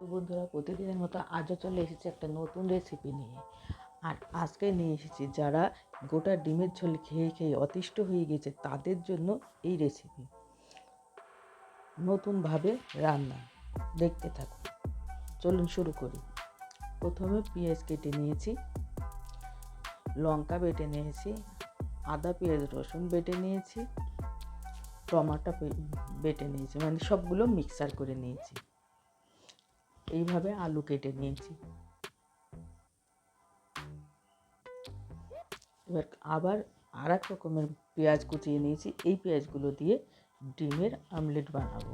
তো বন্ধুরা, প্রতিদিনের মতো আজও চলে এসেছি একটা নতুন রেসিপি নিয়ে। আর আজকে নিয়ে এসেছি যারা গোটা ডিমের ঝোল খেয়ে খেয়ে অতিষ্ঠ হয়ে গেছে তাদের জন্য এই রেসিপি। নতুনভাবে রান্না, দেখতে থাকুন। চলুন শুরু করি। প্রথমে পেঁয়াজ কেটে নিয়েছি, লঙ্কা বেটে নিয়েছি, আদা পেঁয়াজ রসুন বেটে নিয়েছি, টমাটো বেটে নিয়েছি, মানে সবগুলো মিক্সার করে নিয়েছি। এইভাবে আলু কেটে নিয়েছি। এবার আবার আর এক রকমের পেঁয়াজ কুচিয়ে নিয়েছি। এই পেঁয়াজগুলো দিয়ে ডিমের আমলেট বানাবো।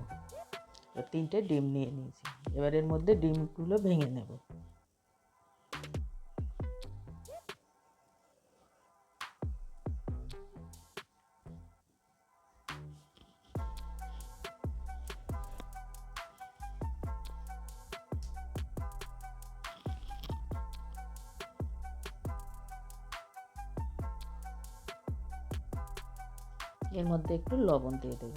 তিনটে ডিম নিয়ে নিয়েছি। এবার এর মধ্যে ডিমগুলো ভেঙে নেব। এর মধ্যে একটু লবণ দিয়ে দেব,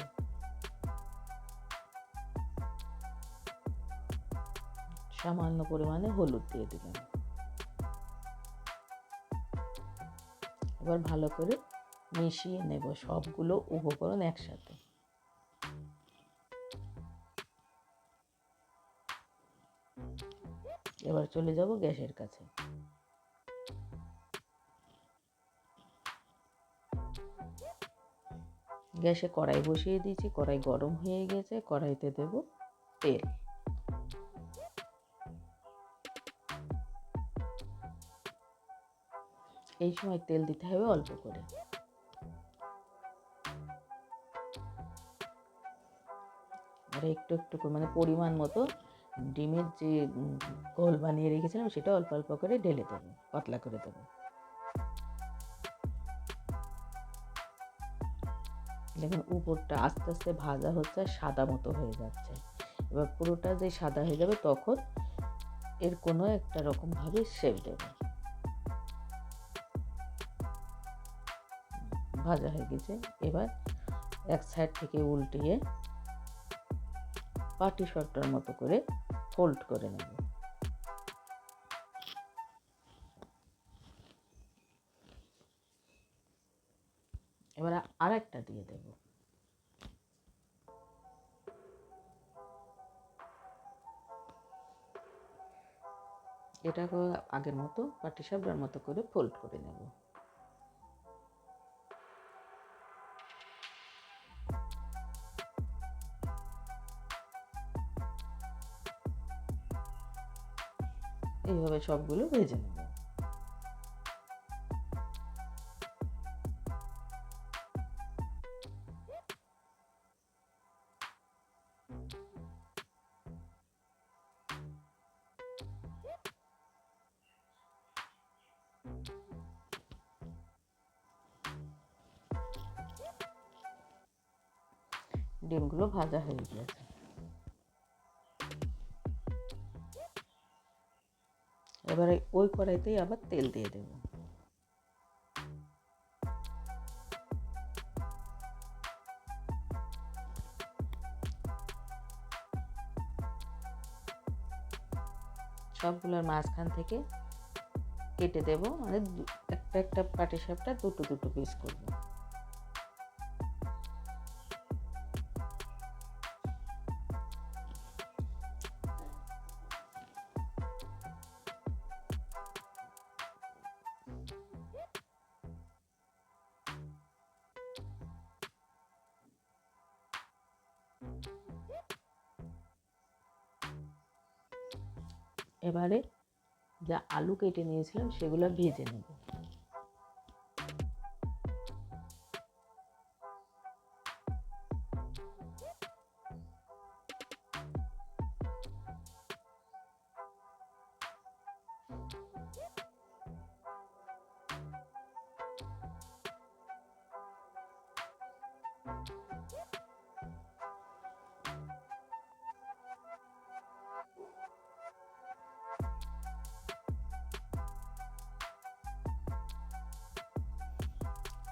সামান্য পরিমাণে হলুদ দিয়ে দিলাম। এবার ভালো করে মিশিয়ে নেব সবগুলো উপকরণ একসাথে। এবার চলে যাব গ্যাসের কাছে। গ্যাসে কড়াই বসিয়ে দিয়েছি। কড়াই গরম হয়ে গেছে। কড়াইতে দেব তেল। এই সময় তেল দিতে হবে অল্প করে। আর একটু একটু করে, মানে পরিমাণ মতো ডিমের যে ঘোল বানিয়ে রেখেছিলাম সেটা অল্প অল্প করে ঢেলে দেবো, পাতলা করে দেবো। দেখুন উপরটা আস্তে আস্তে ভাজা হচ্ছে, সাদা মতো হয়ে যাচ্ছে। এবার পুরোটা যে সাদা হয়ে যাবে তখন এর কোনো একটা রকমভাবে শেপ দেবো। ভাজা হয়ে গেছে। এবার এক সাইড থেকে উল্টিয়ে পাটি সরটার মতো করে ফোল্ড করে নেব। এবার আরেকটা দিয়ে দেব। এটাকে আগের মতো পাটি সাপটার মতো করে ফোল্ড করে নেব। এইভাবে সবগুলো ভেজে নেব। ডিমগুলো ভাজা হয়ে গেছে। এবারে ওই কড়াইতেই আবার তেল দিয়ে দেব। সবগুলোর মাঝখান থেকে কেটে দেব, মানে একটা একটা পাটিসাপটা দুটো দুটো পিস করব। এবারে যা আলু কেটে নিয়েছিলাম সেগুলো ভেজে নেব।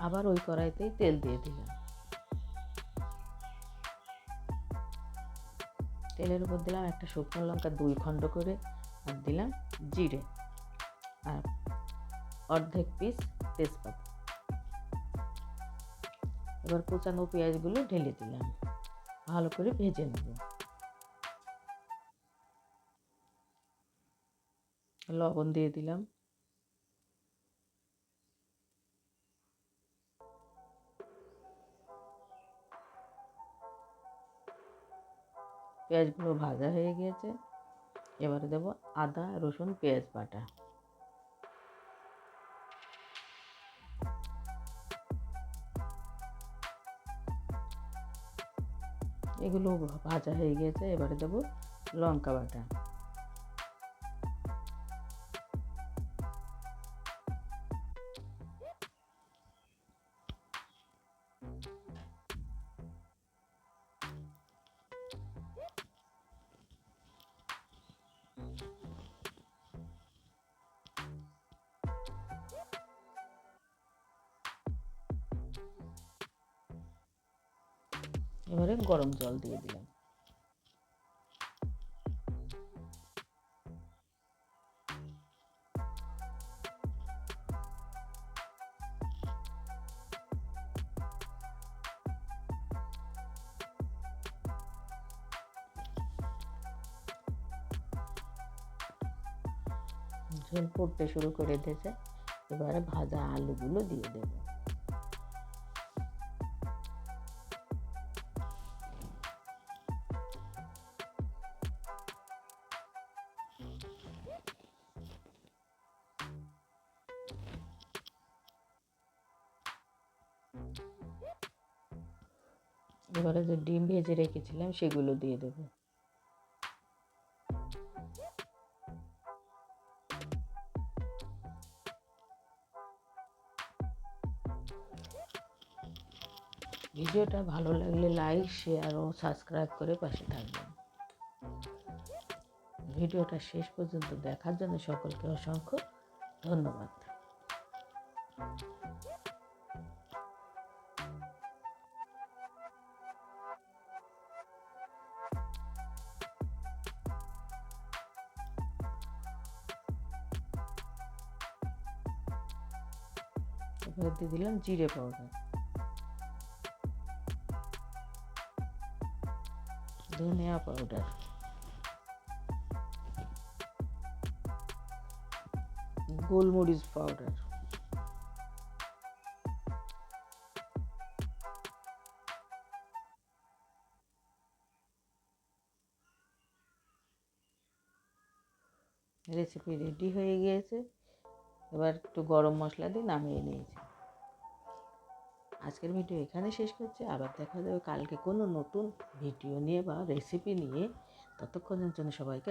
আবার ওই কড়াইতেই তেল দিয়ে দিলাম। তেলের উপর দিলাম একটা শুকনো লঙ্কা 2 খণ্ড করে, আর দিলাম জিরে, আর অর্ধেক পিস তেজপাতা। এবার কুচানো পেঁয়াজগুলো ঢেলে দিলাম, ভালো করে ভেজে নেব। লবণ দিয়ে দিলাম, পেঁয়াজগুলো ভাজা হয়ে গিয়েছে। এবারে দেব আদা রসুন পেঁয়াজ বাটা। এগুলো ভাজা হয়ে গিয়েছে। এবারে দেব লঙ্কা বাটা, এবারে গরম জল দিয়ে দিলাম। ঝোল ফুটতে শুরু করে দিয়েছে। এবারে ভাজা আলুগুলো দিয়ে দেব। এবারে যে ডিম ভেজে রেখেছিলাম সেগুলো দিয়ে দেব। ভিডিওটা ভালো লাগলে লাইক শেয়ার ও সাবস্ক্রাইব করে পাশে থাকবেন। ভিডিওটা শেষ পর্যন্ত দেখার জন্য সকলকে অসংখ্য ধন্যবাদ। এবারে দিয়ে দিলাম জিরে পাউডার, ধনিয়া পাউডার, গোলমরিচ পাউডার, রেসিপি রেডি হয়ে গিয়েছে। এবার একটু গরম মশলা দিয়ে নামিয়ে নিয়েছি। আজকের ভিডিও এখানে শেষ করছি। আবার দেখা যাবে কালকে কোনো নতুন ভিডিও নিয়ে বা রেসিপি নিয়ে। ততক্ষণের জন্য সবাইকে